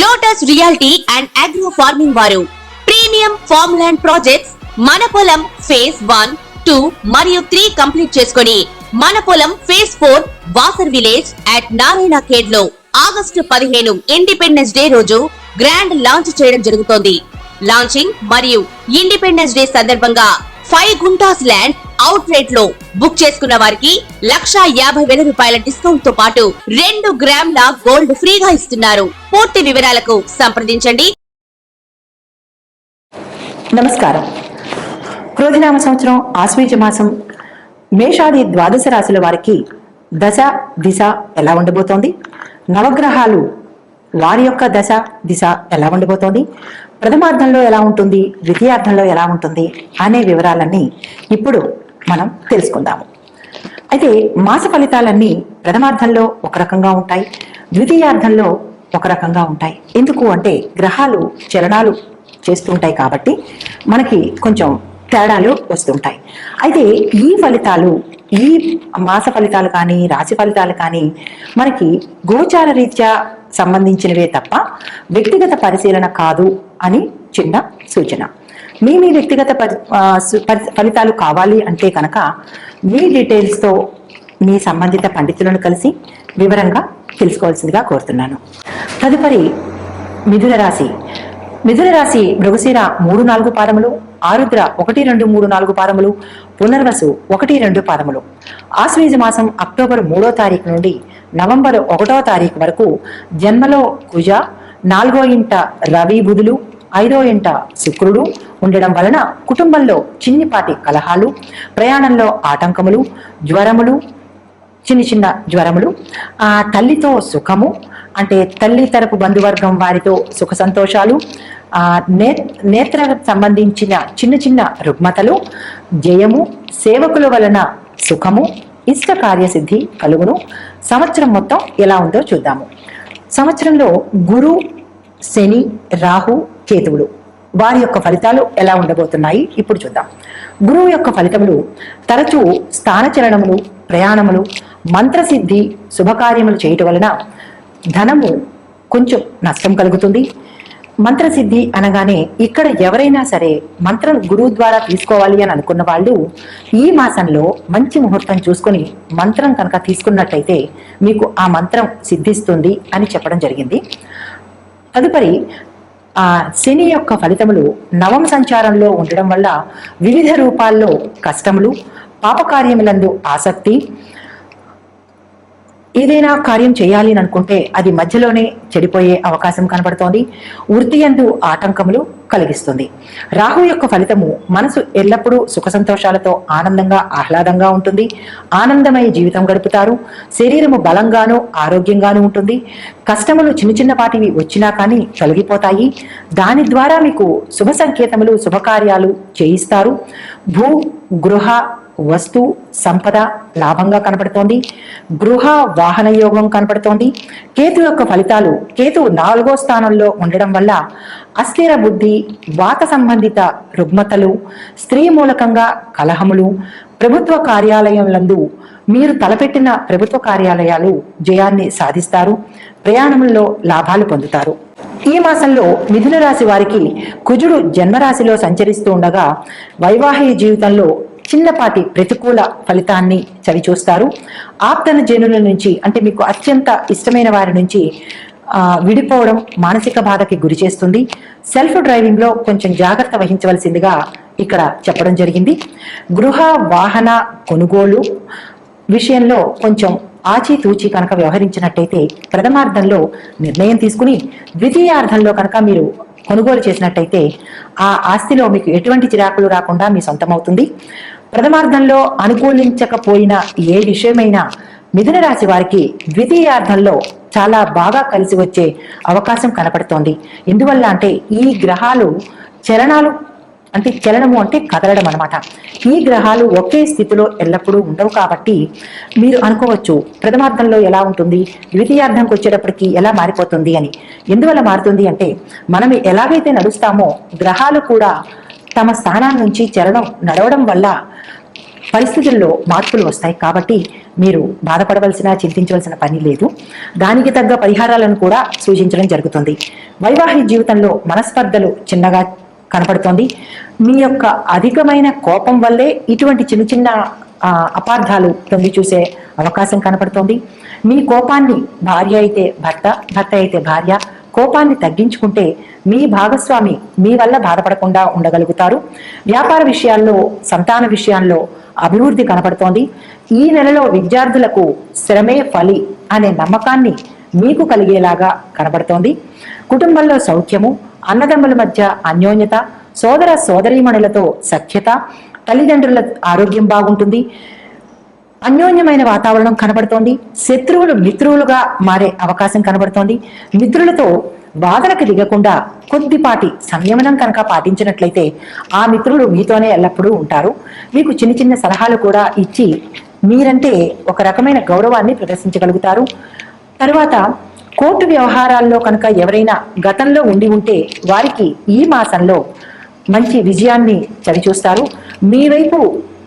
Lotus reality and agro farming వారు premium farm land projects మన పొలం ఫేజ్ 1, 2 మరియు 3 కంప్లీట్ చేసుకుని మన పొలం phase 4 Wasar village at Narayana Khed లో ఆగస్టు 15 ఇండిపెండెన్స్ డే రోజు గ్రాండ్ లాంచ్ చేయడం జరుగుతోంది. లాంచింగ్ మరియు ఇండిపెండెన్స్ డే సందర్భంగా 5 గుంటాస్ ల్యాండ్ అవుట్ రేట్ లో బుక్ చేసుకున్న వారికి 1,50,000 రూపాయల డిస్కౌంట్ తో పాటు 2 గ్రాముల గోల్డ్ ఫ్రీగా ఇస్తున్నారు. పూర్తి వివరాలకు సంప్రదించండి. నమస్కారం. క్రోధినామ సంవత్సరం ఆశ్వీజ మాసం మేషాది ద్వాదశ రాశుల వారికి దశ దిశ ఎలా ఉండబోతోంది, నవగ్రహాలు వారి యొక్క దశ దిశ ఎలా ఉండబోతోంది, ప్రథమార్థంలో ఎలా ఉంటుంది, ద్వితీయార్థంలో ఎలా ఉంటుంది అనే వివరాలన్నీ ఇప్పుడు మనం తెలుసుకుందాము. అయితే మాస ఫలితాలన్నీ ప్రథమార్థంలో ఒక రకంగా ఉంటాయి, ద్వితీయార్థంలో ఒక రకంగా ఉంటాయి. ఎందుకు అంటే గ్రహాలు చలనాలు చేస్తుంటాయి కాబట్టి మనకి కొంచెం తేడాలు వస్తుంటాయి. అయితే ఈ ఫలితాలు, ఈ మాస ఫలితాలు కానీ రాశి ఫలితాలు కానీ మనకి గోచార రీత్యా సంబంధించినవే తప్ప వ్యక్తిగత పరిశీలన కాదు అని చిన్న సూచన. మీ వ్యక్తిగత ఫలితాలు కావాలి అంటే కనుక మీ డీటెయిల్స్తో మీ సంబంధిత పండితులను కలిసి వివరంగా తెలుసుకోవాల్సిందిగా కోరుతున్నాను. తదుపరి మిథున రాశి. మిథున రాశి మృగశిర 3-4 పాదములు, ఆరుద్ర 1-2-3-4 పాదములు, పునర్వసు 1-2 పాదములు. ఆశ్వీజ మాసం అక్టోబర్ 3వ తారీఖు నుండి నవంబర్ 1వ తారీఖు వరకు జన్మలో కుజ, 4వ ఇంట రవి బుధులు, 5వ ఇంట శుక్రుడు ఉండడం వలన కుటుంబంలో చిన్నిపాటి కలహాలు, ప్రయాణంలో ఆటంకములు, జ్వరములు, చిన్న జ్వరములు, తల్లితో సుఖము అంటే తల్లి తరపు బంధువర్గం వారితో సుఖ సంతోషాలు, నేత్రకు సంబంధించిన చిన్న రుగ్మతలు, జయము, సేవకుల వలన సుఖము, ఇష్ట కార్యసిద్ధి కలుగును. సంవత్సరం మొత్తం ఎలా ఉందో చూద్దాము. సంవత్సరంలో గురు, శని, రాహు, కేతువులు వారి యొక్క ఫలితాలు ఎలా ఉండబోతున్నాయి ఇప్పుడు చూద్దాం. గురువు యొక్క ఫలితములు తరచూ స్థానచలనములు, ప్రయాణములు, మంత్రసిద్ధి, శుభకార్యములు చేయటం వలన ధనము కొంచెం నష్టం కలుగుతుంది. మంత్రసిద్ధి అనగానే ఇక్కడ ఎవరైనా సరే మంత్రం గురువు ద్వారా తీసుకోవాలి అని అనుకున్న వాళ్ళు ఈ మాసంలో మంచి ముహూర్తం చూసుకొని మంత్రం కనుక తీసుకున్నట్టయితే మీకు ఆ మంత్రం సిద్ధిస్తుంది అని చెప్పడం జరిగింది. తదుపరి శని యొక్క ఫలితములు నవమ సంచారంలో ఉండడం వల్ల వివిధ రూపాల్లో కష్టములు, పాపకార్యములందు ఆసక్తి, ఏదైనా కార్యం చేయాలి అని అనుకుంటే అది మధ్యలోనే చెడిపోయే అవకాశం కనబడుతోంది. వృత్తి యందు ఆటంకములు కలిగిస్తుంది. రాహు యొక్క ఫలితము మనసు ఎల్లప్పుడూ సుఖ సంతోషాలతో ఆనందంగా ఆహ్లాదంగా ఉంటుంది. ఆనందమయ జీవితం గడుపుతారు. శరీరము బలంగాను ఆరోగ్యంగాను ఉంటుంది. కష్టములు చిన్నపాటివి వచ్చినా కానీ తొలగిపోతాయి. దాని ద్వారా మీకు శుభ సంకేతములు, శుభకార్యాలు చేయిస్తారు. భూ, గృహ, వస్తు, సంపద లాభంగా కనపడుతోంది. గృహ వాహన యోగం కనపడుతోంది. కేతు యొక్క ఫలితాలు, కేతు 4వ స్థానంలో ఉండడం వల్ల అస్థిర బుద్ధి, వాత సంబంధిత రుగ్మతలు, స్త్రీ మూలకంగా కలహములు, ప్రభుత్వ కార్యాలయంలందు మీరు తలపెట్టిన ప్రభుత్వ కార్యాలయాలు జయాన్ని సాధిస్తారు. ప్రయాణముల్లో లాభాలు పొందుతారు. ఈ మాసంలో మిథున రాశి వారికి కుజుడు జన్మరాశిలో సంచరిస్తూ ఉండగా వైవాహిక జీవితంలో చిన్నపాటి ప్రతికూల ఫలితాన్ని చవిచూస్తారు. ఆప్తన జనుల నుంచి అంటే మీకు అత్యంత ఇష్టమైన వారి నుంచి విడిపోవడం మానసిక బాధకి గురి చేస్తుంది. సెల్ఫ్ డ్రైవింగ్ లో కొంచెం జాగ్రత్త వహించవలసిందిగా ఇక్కడ చెప్పడం జరిగింది. గృహ వాహన కొనుగోలు విషయంలో కొంచెం ఆచితూచి కనుక వ్యవహరించినట్టయితే ప్రథమార్థంలో నిర్ణయం తీసుకుని ద్వితీయార్థంలో కనుక మీరు కొనుగోలు చేసినట్టయితే ఆ ఆస్తిలో మీకు ఎటువంటి చిరాకులు రాకుండా మీ సొంతమవుతుంది. ప్రథమార్థంలో అనుకూలించకపోయిన ఏ విషయమైనా మిథున రాశి వారికి ద్వితీయార్థంలో చాలా బాగా కలిసి వచ్చే అవకాశం కనపడుతోంది. ఎందువల్ల అంటే ఈ గ్రహాలు చలనాలు అంటే చలనము అంటే కదలడం అనమాట. ఈ గ్రహాలు ఒకే స్థితిలో ఎల్లప్పుడూ ఉండవు కాబట్టి మీరు అనుకోవచ్చు ప్రథమార్థంలో ఎలా ఉంటుంది, ద్వితీయార్థంకి వచ్చేటప్పటికి ఎలా మారిపోతుంది అని. ఎందువల్ల మారుతుంది అంటే మనం ఎలాగైతే నడుస్తామో గ్రహాలు కూడా తమ స్థానాల నుంచి నడవడం వల్ల పరిస్థితుల్లో మార్పులు వస్తాయి. కాబట్టి మీరు బాధపడవలసిన, చింతించవలసిన పని లేదు. దానికి తగ్గ పరిహారాలను కూడా సూచించడం జరుగుతుంది. వైవాహిక జీవితంలో మనస్పర్ధలు చిన్నగా కనపడుతోంది. మీ యొక్క అధికమైన కోపం వల్లే ఇటువంటి చిన్న చిన్న అపార్థాలు తొంగి చూసే అవకాశం కనపడుతోంది. మీ కోపాన్ని భార్య అయితే భర్త, భర్త అయితే భార్య కోపాన్ని తగ్గించుకుంటే మీ భాగస్వామి మీ వల్ల బాధపడకుండా ఉండగలుగుతారు. వ్యాపార విషయాల్లో, సంతాన విషయాల్లో అభివృద్ధి కనపడుతోంది. ఈ నెలలో విద్యార్థులకు శ్రమే ఫలి అనే నమ్మకాన్ని మీకు కలిగేలాగా కనబడుతోంది. కుటుంబంలో సౌఖ్యము, అన్నదమ్ముల మధ్య అన్యోన్యత, సోదర సోదరీమణులతో సఖ్యత, తల్లిదండ్రుల ఆరోగ్యం బాగుంటుంది. అన్యోన్యమైన వాతావరణం కనబడుతోంది. శత్రువులు మిత్రులుగా మారే అవకాశం కనబడుతోంది. మిత్రులతో వాదనకు దిగకుండా కొద్దిపాటి సంయమనం కనుక పాటించినట్లయితే ఆ మిత్రులు మీతోనే ఎల్లప్పుడూ ఉంటారు. మీకు చిన్న చిన్న సలహాలు కూడా ఇచ్చి మీరంటే ఒక రకమైన గౌరవాన్ని ప్రదర్శించగలుగుతారు. తరువాత కోర్టు వ్యవహారాల్లో కనుక ఎవరైనా గతంలో ఉండి ఉంటే వారికి ఈ మాసంలో మంచి విజయాన్ని చవిచూస్తారు. మీ వైపు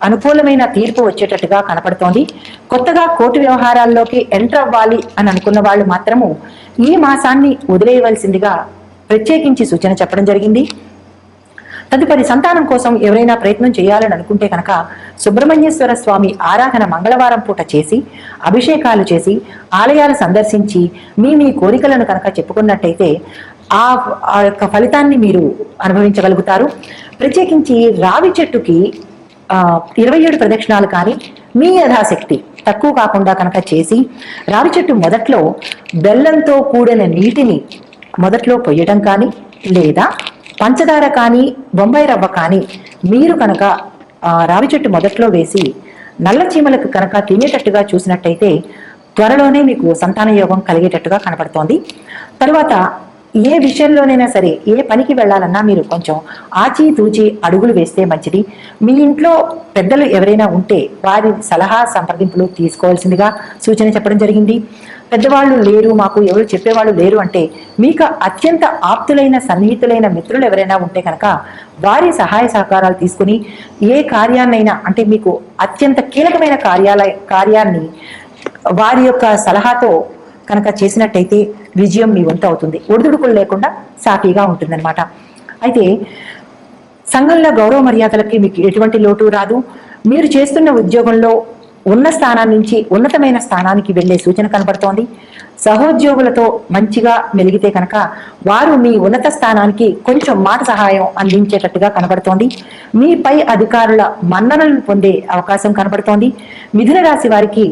అనుకూలమైన తీర్పు వచ్చేటట్టుగా కనపడుతోంది. కొత్తగా కోర్టు వ్యవహారాల్లోకి ఎంటర్ అవ్వాలి అని అనుకున్న వాళ్ళు మాత్రము ఈ మాసాన్ని వదిలేయవలసిందిగా ప్రత్యేకించి సూచన చెప్పడం జరిగింది. తదుపరి సంతానం కోసం ఎవరైనా ప్రయత్నం చేయాలని అనుకుంటే కనుక సుబ్రహ్మణ్యేశ్వర స్వామి ఆరాధన మంగళవారం పూట చేసి, అభిషేకాలు చేసి, ఆలయాలు సందర్శించి మీ కోరికలను కనుక చెప్పుకున్నట్టయితే ఆ యొక్క ఫలితాన్ని మీరు అనుభవించగలుగుతారు. ప్రత్యేకించి రావి చెట్టుకి 27 ప్రదక్షిణాలు కానీ మీ యథాశక్తి తక్కువ కాకుండా కనుక చేసి, రావి చెట్టు మొదట్లో బెల్లంతో కూడిన నీటిని మొదట్లో పొయ్యడం కానీ, లేదా పంచదార కానీ బొంబాయి రవ్వ కానీ మీరు కనుక రావి చెట్టు మొదట్లో వేసి నల్ల చీమలకు కనుక తినేటట్టుగా చూసినట్టయితే త్వరలోనే మీకు సంతాన యోగం కలిగేటట్టుగా కనపడుతోంది. తర్వాత ఏ విషయంలోనైనా సరే, ఏ పనికి వెళ్ళాలన్నా మీరు కొంచెం ఆచితూచి అడుగులు వేస్తే మంచిది. మీ ఇంట్లో పెద్దలు ఎవరైనా ఉంటే వారి సలహా సంప్రదింపులు తీసుకోవాల్సిందిగా సూచన చెప్పడం జరిగింది. పెద్దవాళ్ళు లేరు, మాకు ఎవరు చెప్పేవాళ్ళు లేరు అంటే మీకు అత్యంత ఆప్తులైన, సన్నిహితులైన మిత్రులు ఎవరైనా ఉంటే కనుక వారి సహాయ సహకారాలు తీసుకుని ఏ కార్యాన్నైనా, అంటే మీకు అత్యంత కీలకమైన కార్యాన్ని వారి యొక్క సలహాతో కనుక చేసినట్టయితే విజయం మీ వంతు అవుతుంది. ఒడిదుడుకులు లేకుండా సాఫీగా ఉంటుందన్నమాట. అయితే సంఘంలో గౌరవ మర్యాదలకి మీకు ఎటువంటి లోటు రాదు. మీరు చేస్తున్న ఉద్యోగంలో ఉన్న స్థానం నుంచి ఉన్నతమైన స్థానానికి వెళ్లే సూచన కనబడుతోంది. సహోద్యోగులతో మంచిగా మెలిగితే కనుక వారు మీ ఉన్నత స్థానానికి కొంచెం మాట సహాయం అందించేటట్టుగా కనబడుతోంది. మీ పై అధికారుల మన్ననలను పొందే అవకాశం కనబడుతోంది. మిథున రాశి వారికి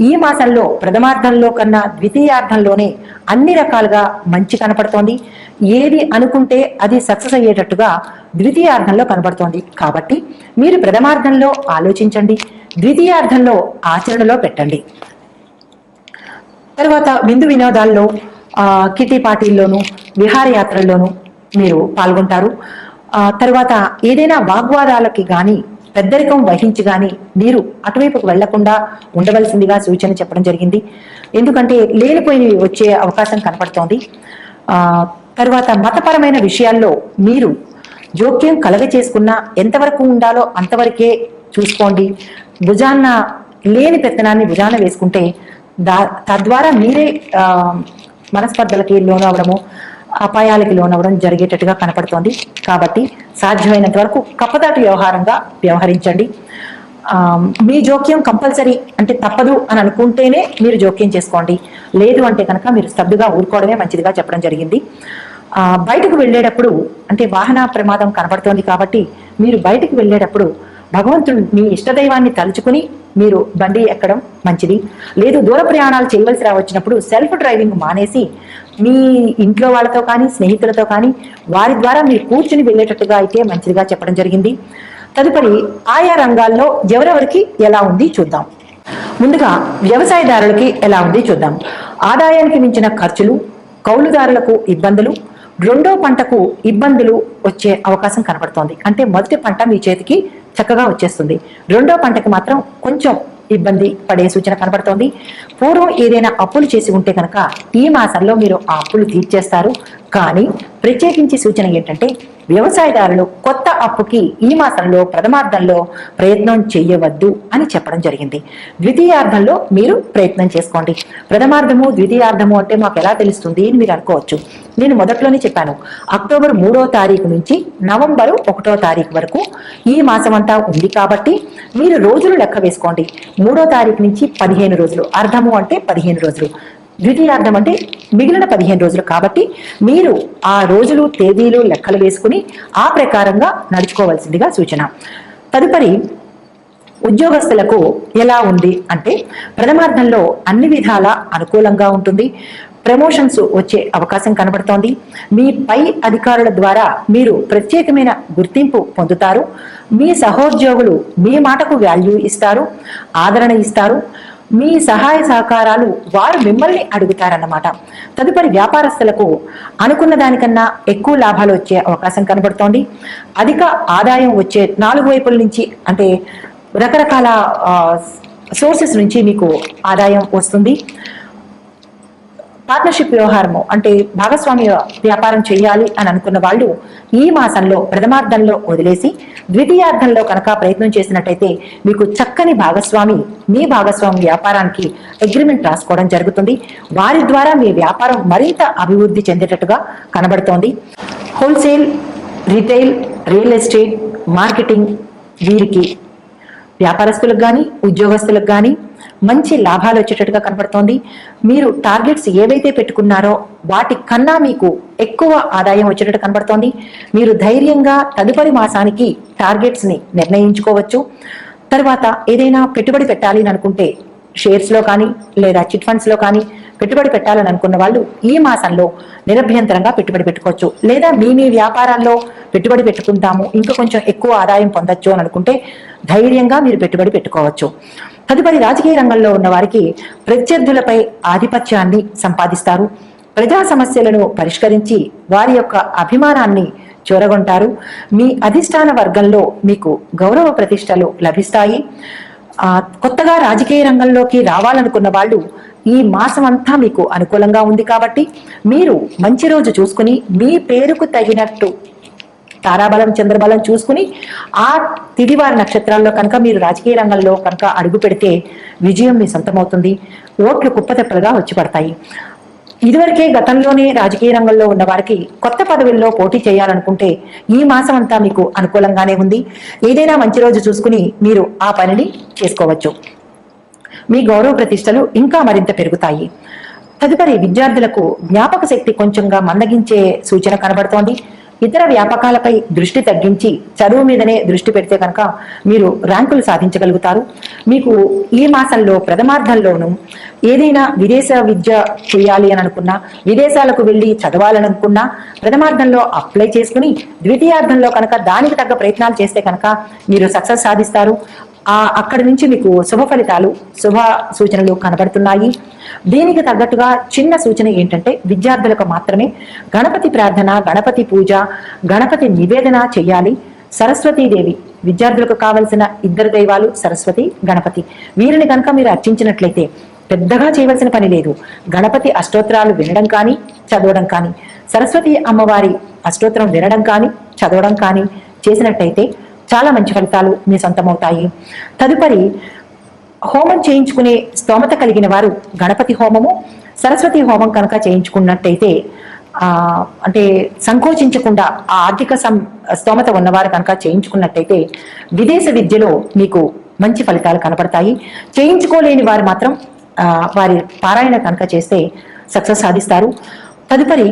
ఈ మాసంలో ప్రథమార్థంలో కన్నా ద్వితీయార్థంలోనే అన్ని రకాలుగా మంచి కనపడుతోంది. ఏది అనుకుంటే అది సక్సెస్ అయ్యేటట్టుగా ద్వితీయార్థంలో కనబడుతోంది. కాబట్టి మీరు ప్రథమార్థంలో ఆలోచించండి, ద్వితీయార్థంలో ఆచరణలో పెట్టండి. తర్వాత విందు వినోదాల్లో, కిటీ పార్టీల్లోనూ, విహారయాత్రల్లోనూ మీరు పాల్గొంటారు. తర్వాత ఏదైనా వాగ్వాదాలకి కానీ పెద్దరికం వహించి కానీ మీరు అటువైపుకు వెళ్లకుండా ఉండవలసిందిగా సూచన చెప్పడం జరిగింది. ఎందుకంటే లేనిపోయి వచ్చే అవకాశం కనపడుతోంది. తర్వాత మతపరమైన విషయాల్లో మీరు జోక్యం కలగ చేసుకున్నా ఎంతవరకు ఉండాలో అంతవరకే చూసుకోండి. భుజాన్న లేని పెత్తనాన్ని భుజాన వేసుకుంటే తద్వారా మీరే మనస్పర్ధలకి లోనవడము, అపాయాలకి లోనవ్వడం జరిగేటట్టుగా కనపడుతోంది. కాబట్టి సాధ్యమైనంత వరకు కప్పదాటు వ్యవహారంగా వ్యవహరించండి. మీ జోక్యం కంపల్సరీ, అంటే తప్పదు అని అనుకుంటేనే మీరు జోక్యం చేసుకోండి. లేదు అంటే కనుక మీరు స్తబ్దుగా ఊరుకోవడమే మంచిదిగా చెప్పడం జరిగింది. బయటకు వెళ్ళేటప్పుడు, అంటే వాహన ప్రమాదం కనపడుతోంది కాబట్టి మీరు బయటకు వెళ్ళేటప్పుడు భగవంతుడు మీ ఇష్టదైవాన్ని తలుచుకుని మీరు బండి ఎక్కడం మంచిది. లేదు దూర ప్రయాణాలు చేయవలసి రావచ్చినప్పుడు సెల్ఫ్ డ్రైవింగ్ మానేసి మీ ఇంట్లో వాళ్ళతో కానీ స్నేహితులతో కానీ వారి ద్వారా మీరు కూర్చుని వెళ్ళేటట్టుగా అయితే మంచిదిగా చెప్పడం జరిగింది. తదుపరి ఆయా రంగాల్లో ఎవరెవరికి ఎలా ఉంది చూద్దాం. ముందుగా వ్యవసాయదారులకి ఎలా ఉంది చూద్దాం. ఆదాయానికి మించిన ఖర్చులు, కౌలుదారులకు ఇబ్బందులు, రెండో పంటకు ఇబ్బందులు వచ్చే అవకాశం కనపడుతోంది. అంటే మొదటి పంట మీ చేతికి చక్కగా వచ్చేస్తుంది, రెండో పంటకి మాత్రం కొంచెం ఇబ్బంది పడే సూచన కనబడుతోంది. పూర్వం ఏదైనా అప్పులు చేసి ఉంటే కనుక ఈ మాసంలో మీరు ఆ అప్పులు తీర్చేస్తారు. కానీ ప్రత్యేకించి సూచన ఏంటంటే వ్యవసాయదారులు కొత్త అప్పుకి ఈ మాసంలో ప్రథమార్థంలో ప్రయత్నం చేయవద్దు అని చెప్పడం జరిగింది. ద్వితీయార్థంలో మీరు ప్రయత్నం చేసుకోండి. ప్రథమార్థము ద్వితీయార్థము అంటే మాకు ఎలా తెలుస్తుంది అని మీరు అనుకోవచ్చు. నేను మొదట్లోనే చెప్పాను, అక్టోబర్ 3వ తారీఖు నుంచి నవంబరు 1వ తారీఖు వరకు ఈ మాసం అంతా ఉంది కాబట్టి మీరు రోజులు లెక్క వేసుకోండి. 3వ తారీఖు నుంచి 15 రోజులు, అర్ధము అంటే 15 రోజులు, ద్వితీయార్థం అంటే మిగిలిన 15 రోజులు. కాబట్టి మీరు ఆ రోజులు తేదీలు లెక్కలు వేసుకుని ఆ ప్రకారంగా నడుచుకోవాల్సిందిగా సూచన. తదుపరి ఉద్యోగస్తులకు ఎలా ఉంది అంటే ప్రథమార్థంలో అన్ని విధాల అనుకూలంగా ఉంటుంది. ప్రమోషన్స్ వచ్చే అవకాశం కనబడుతోంది. మీ పై అధికారుల ద్వారా మీరు ప్రత్యేకమైన గుర్తింపు పొందుతారు. మీ సహోద్యోగులు మీ మాటకు వాల్యూ ఇస్తారు, ఆదరణ ఇస్తారు. మీ సహాయ సహకారాలు వారు మిమ్మల్ని అడుగుతారన్నమాట. తదుపరి వ్యాపారస్తులకు అనుకున్న దానికన్నా ఎక్కువ లాభాలు వచ్చే అవకాశం కనబడుతోంది. అధిక ఆదాయం వచ్చే 4 వైపుల నుంచి, అంటే రకరకాల సోర్సెస్ నుంచి మీకు ఆదాయం వస్తుంది. పార్ట్నర్షిప్ వ్యవహారము అంటే భాగస్వామ్య వ్యాపారం చేయాలి అని అనుకున్న వాళ్ళు ఈ మాసంలో ప్రథమార్థంలో వదిలేసి ద్వితీయార్థంలో కనుక ప్రయత్నం చేసినట్టయితే మీకు చక్కని భాగస్వామి, మీ భాగస్వామి వ్యాపారానికి అగ్రిమెంట్ రాసుకోవడం జరుగుతుంది. వారి ద్వారా మీ వ్యాపారం మరింత అభివృద్ధి చెందేటట్టుగా కనబడుతోంది. Wholesale, retail, real estate, marketing వీరికి వ్యాపారస్తులకు కానీ ఉద్యోగస్తులకు కానీ మంచి లాభాలు వచ్చేటట్టుగా కనబడుతోంది. మీరు టార్గెట్స్ ఏవైతే పెట్టుకున్నారో వాటి కన్నా మీకు ఎక్కువ ఆదాయం వచ్చేటట్టు కనబడుతోంది. మీరు ధైర్యంగా తదుపరి మాసానికి టార్గెట్స్ ని నిర్ణయించుకోవచ్చు. తర్వాత ఏదైనా పెట్టుబడి పెట్టాలి అని అనుకుంటే షేర్స్ లో కానీ లేదా చిట్ ఫండ్స్ లో కానీ పెట్టుబడి పెట్టాలని అనుకున్న వాళ్ళు ఈ మాసంలో నిరభ్యంతరంగా పెట్టుబడి పెట్టుకోవచ్చు. లేదా మీ వ్యాపారాల్లో పెట్టుబడి పెట్టుకుంటాము, ఇంకా కొంచెం ఎక్కువ ఆదాయం పొందొచ్చు అని అనుకుంటే ధైర్యంగా మీరు పెట్టుబడి పెట్టుకోవచ్చు. తదుపరి రాజకీయ రంగంలో ఉన్న వారికి ప్రత్యర్థులపై ఆధిపత్యాన్ని సంపాదిస్తారు. ప్రజా సమస్యలను పరిష్కరించి వారి యొక్క అభిమానాన్ని చూరగొంటారు. మీ అధిష్టాన వర్గంలో మీకు గౌరవ ప్రతిష్టలు లభిస్తాయి. కొత్తగా రాజకీయ రంగంలోకి రావాలనుకున్న వాళ్ళు ఈ మాసం అంతా మీకు అనుకూలంగా ఉంది కాబట్టి మీరు మంచి రోజు చూసుకుని మీ పేరుకు తగినట్టు తారాబలం చంద్రబలం చూసుకుని ఆ తిదివారి నక్షత్రాల్లో కనుక మీరు రాజకీయ రంగంలో కనుక అడుగు పెడితే విజయం మీ సొంతమవుతుంది. ఓట్లు కుప్పతెప్పలుగా వచ్చి పడతాయి. ఇదివరకే గతంలోనే రాజకీయ రంగంలో ఉన్న వారికి కొత్త పదవుల్లో పోటీ చేయాలనుకుంటే ఈ మాసం అంతా మీకు అనుకూలంగానే ఉంది. ఏదైనా మంచి రోజు చూసుకుని మీరు ఆ పనిని చేసుకోవచ్చు. మీ గౌరవ ప్రతిష్టలు ఇంకా మరింత పెరుగుతాయి. తదుపరి విద్యార్థులకు జ్ఞాపక శక్తి కొంచెంగా మందగించే సూచన కనబడుతోంది. ఇతర వ్యాపకాలపై దృష్టి తగ్గించి చదువు మీదనే దృష్టి పెడితే కనుక మీరు ర్యాంకులు సాధించగలుగుతారు. మీకు ఈ మాసంలో ప్రథమార్థంలోనూ ఏదైనా విదేశ విద్య చేయాలి అని అనుకున్నా, విదేశాలకు వెళ్ళి చదవాలని అనుకున్నా ప్రథమార్థంలో అప్లై చేసుకుని ద్వితీయార్థంలో కనుక దానికి తగ్గ ప్రయత్నాలు చేస్తే కనుక మీరు సక్సెస్ సాధిస్తారు. అక్కడి నుంచి మీకు శుభ ఫలితాలు, శుభ సూచనలు కనబడుతున్నాయి. దీనికి తగ్గట్టుగా చిన్న సూచన ఏంటంటే విద్యార్థులకు మాత్రమే గణపతి ప్రార్థన, గణపతి పూజ, గణపతి నివేదన చేయాలి. సరస్వతీదేవి విద్యార్థులకు కావలసిన 2 దైవాలు సరస్వతి, గణపతి. వీరిని కనుక మీరు అర్చించినట్లయితే పెద్దగా చేయవలసిన పని లేదు. గణపతి అష్టోత్తరాలు వినడం కానీ చదవడం కానీ, సరస్వతి అమ్మవారి అష్టోత్తరం వినడం కానీ చదవడం కానీ చేసినట్టయితే చాలా మంచి ఫలితాలు మీ సొంతమవుతాయి. తదుపరి హోమం చేయించుకునే స్తోమత కలిగిన వారు గణపతి హోమము, సరస్వతి హోమం కనుక చేయించుకున్నట్టయితే అంటే సంకోచించకుండా ఆ ఆర్థిక స్తోమత ఉన్నవారు కనుక చేయించుకున్నట్టయితే విదేశ విద్యలో మీకు మంచి ఫలితాలు కనపడతాయి. చేయించుకోలేని వారు మాత్రం వారి పారాయణ కనుక చేస్తే సక్సెస్ సాధిస్తారు. తదుపరి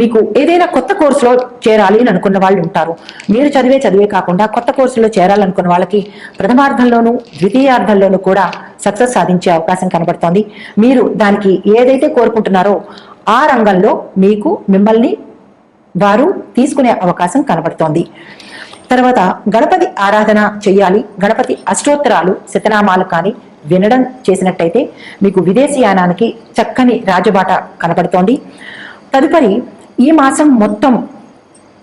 మీకు ఏదైనా కొత్త కోర్సులో చేరాలి అని అనుకున్న వాళ్ళు ఉంటారు. మీరు చదివే కాకుండా కొత్త కోర్సులో చేరాలనుకున్న వాళ్ళకి ప్రథమార్థంలోనూ ద్వితీయార్థంలోనూ కూడా సక్సెస్ సాధించే అవకాశం కనబడుతోంది. మీరు దానికి ఏదైతే కోరుకుంటున్నారో ఆ రంగంలో మిమ్మల్ని వారు తీసుకునే అవకాశం కనబడుతోంది. తర్వాత గణపతి ఆరాధన చేయాలి. గణపతి అష్టోత్తరాలు, శతనామాలు కానీ వినడం చేసినట్టయితే మీకు విదేశీయానానికి చక్కని రాజబాట కనబడుతోంది. తదుపరి ఈ మాసం మొత్తం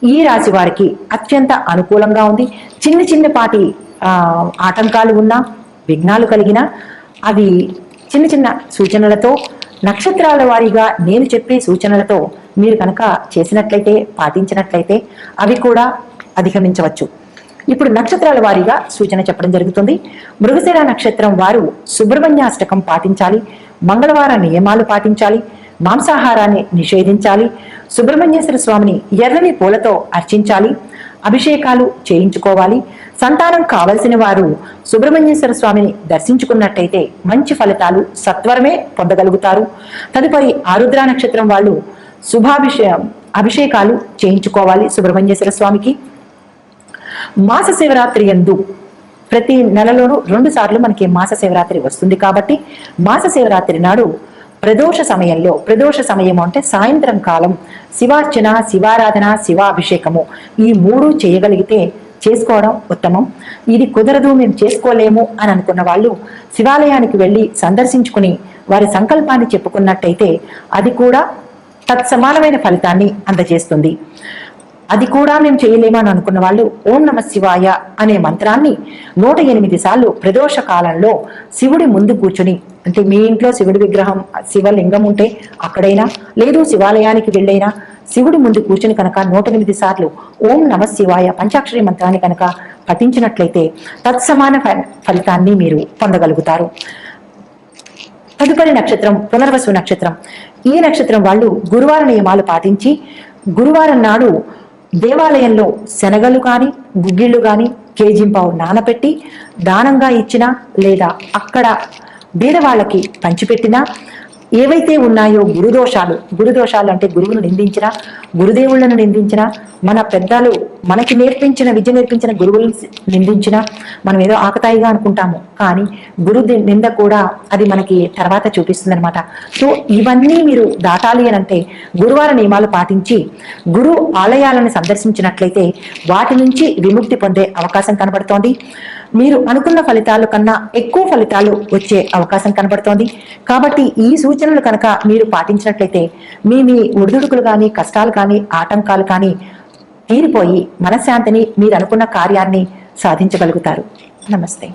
ఈ రాశి వారికి అత్యంత అనుకూలంగా ఉంది. చిన్నపాటి ఆటంకాలు ఉన్నా, విఘ్నాలు కలిగినా అవి చిన్న సూచనలతో, నక్షత్రాల వారీగా నేను చెప్పే సూచనలతో మీరు కనుక చేసినట్లయితే, పాటించినట్లయితే అవి కూడా అధిగమించవచ్చు. ఇప్పుడు నక్షత్రాల వారీగా సూచన చెప్పడం జరుగుతుంది. మృగశిర నక్షత్రం వారు సుబ్రహ్మణ్యాష్టకం పాటించాలి, మంగళవార నియమాలు పాటించాలి, మాంసాహారాన్ని నిషేధించాలి, సుబ్రహ్మణ్యేశ్వర స్వామిని ఎర్రని పూలతో అర్చించాలి, అభిషేకాలు చేయించుకోవాలి. సంతానం కావలసిన వారు సుబ్రహ్మణ్యేశ్వర స్వామిని దర్శించుకున్నట్టయితే మంచి ఫలితాలు సత్వరమే పొందగలుగుతారు. తదుపరి ఆరుద్ర నక్షత్రం వాళ్ళు అభిషేకాలు చేయించుకోవాలి సుబ్రహ్మణ్యేశ్వర స్వామికి. మాస శివరాత్రి యందు ప్రతి నెలలోనూ 2 సార్లు మనకి మాస శివరాత్రి వస్తుంది కాబట్టి మాస శివరాత్రి నాడు ప్రదోష సమయం అంటే సాయంత్రం కాలం శివార్చన, శివారాధన, శివాభిషేకము ఈ 3 చేయగలిగితే చేసుకోవడం ఉత్తమం. ఇది కుదరదు, మేము చేసుకోలేము అని అనుకున్న వాళ్ళు శివాలయానికి వెళ్ళి సందర్శించుకుని వారి సంకల్పాన్ని చెప్పుకున్నట్టయితే అది కూడా తత్సమానమైన ఫలితాన్ని అందజేస్తుంది. అది కూడా మేము చేయలేమని అనుకున్న వాళ్ళు ఓం నమ శివాయ అనే మంత్రాన్ని 108 సార్లు ప్రదోష కాలంలో శివుడి ముందు కూర్చుని, అంటే మీ ఇంట్లో శివుడి విగ్రహం, శివలింగం ఉంటే అక్కడైనా, లేదు శివాలయానికి వెళ్ళైనా శివుడి ముందు కూర్చుని కనుక 108 సార్లు ఓం నమ శివాయ పంచాక్షరి మంత్రాన్ని కనుక పఠించినట్లయితే తత్సమాన ఫలితాన్ని మీరు పొందగలుగుతారు. తదుపరి నక్షత్రం పునర్వసు నక్షత్రం. ఈ నక్షత్రం వాళ్ళు గురువార నియమాలు పాటించి గురువారం నాడు దేవాలయంలో శనగలు కానీ, గుగ్గిళ్ళు కానీ కేజీంపావు నానపెట్టి దానంగా ఇచ్చినా, లేదా అక్కడ బీదవాళ్ళకి పంచిపెట్టినా, ఏవైతే ఉన్నాయో గురుదోషాలు అంటే గురువును నిందించినా, గురుదేవుళ్లను నిందించినా, మన పెద్దలు మనకి విద్య నేర్పించిన గురువులను నిందించినా మనం ఏదో ఆకతాయిగా అనుకుంటాము, కానీ గురు నింద కూడా అది మనకి తర్వాత చూపిస్తుంది అనమాట. సో ఇవన్నీ మీరు దాటాలి అని అంటే గురువార నియమాలు పాటించి గురు ఆలయాలను సందర్శించినట్లయితే వాటి నుంచి విముక్తి పొందే అవకాశం కనబడుతోంది. మీరు అనుకున్న ఫలితాలు కన్నా ఎక్కువ ఫలితాలు వచ్చే అవకాశం కనబడుతోంది. కాబట్టి ఈ సూచనలు కనుక మీరు పాటించినట్లయితే మీ ఒడిదుడుకులు కానీ, కష్టాలు కానీ, ఆటంకాలు కానీ తీరిపోయి మనశ్శాంతిని, మీరు అనుకున్న కార్యాన్ని సాధించగలుగుతారు. నమస్తే.